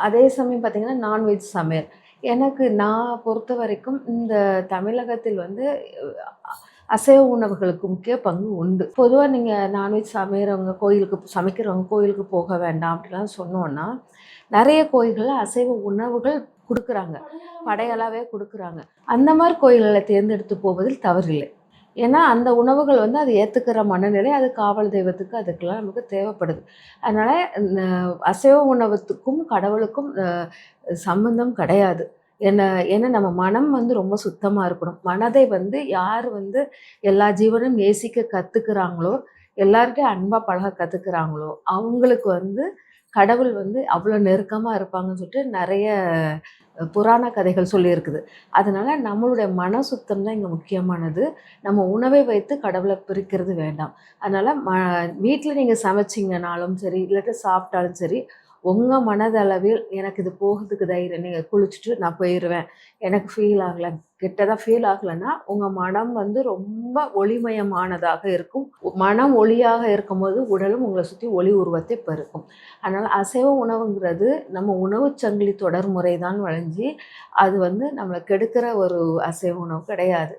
அதே சமயம் பார்த்தீங்கன்னா, நான்வெஜ் சமையல். நான் பொறுத்தவரைக்கும் இந்த தமிழகத்தில் வந்து அ அசைவ உணவுகளுக்கு முக்கிய பங்கு உண்டு. பொதுவா நீங்க நான்வெஜ் சமைக்கிறவங்க கோயிலுக்கு போக வேண்டாம் அப்படிலாம் சொன்னோம்னா, நெறைய கோயில்கள்ல அசைவ உணவுகள் குடுக்குறாங்க. படையலாவே குடுக்குறாங்க. அந்த மாரி கோயில்கள தேர்ந்தெடுத்து போவதில் தவறில்லை. ஏன்னா, அந்த உணவுகள் வந்து அது ஏத்துக்கிற மனநிலை, அது காவல் தெய்வத்துக்கு அதுக்கெல்லாம் நமக்கு தேவைப்படுது. அதனால இந்த அசைவ உணவத்துக்கும், கடவுளுக்கும் சம்மந்தம் கிடையாது. என்ன ஏன்னா நம்ம மனம் வந்து ரொம்ப சுத்தமா இருக்கணும். மனதை வந்து யார் வந்து எல்லா ஜீவனும் நேசிக்க கத்துக்கிறாங்களோ, எல்லார்ட்டயும் அன்பா பழக கத்துக்கிறாங்களோ, அவங்களுக்கு வந்து கடவுள் வந்து அவ்வளோ நெருக்கமா இருப்பாங்கன்னு சொல்லிட்டு நெறைய புராண கதைகள் சொல்லியிருக்குது. அதனால நம்மளுடைய மன சுத்தம் தான் இங்க முக்கியமானது. நம்ம உணவை வைத்து கடவுள பிரிக்கிறது வேண்டாம். அதனால வீட்ல நீங்க சமைச்சீங்கனாலும் சரி, இல்லாட்டி சாப்பிட்டாலும் சரி, உங்க மனதளவில் எனக்கு இது போகறதுக்கு தைரியம் நீங்க குளிச்சுட்டு நான் போயிருவேன். எனக்கு ஃபீல் ஆகல. கெட்டதா ஃபீல் ஆகலன்னா, உங்க மனம் வந்து ரொம்ப ஒளிமயமானதாக இருக்கும். மனம் ஒளியாக இருக்கும்போது, உடலும் உங்கள சுத்தி ஒளி உருவத்தை பெருக்கும். அதனால அசைவ உணவுங்கிறது நம்ம உணவுச் சங்கிலி தொடர்முறை தான் வழிஞ்சு, அது வந்து நம்மள கெடுக்கிற ஒரு அசைவ உணவு கிடையாது.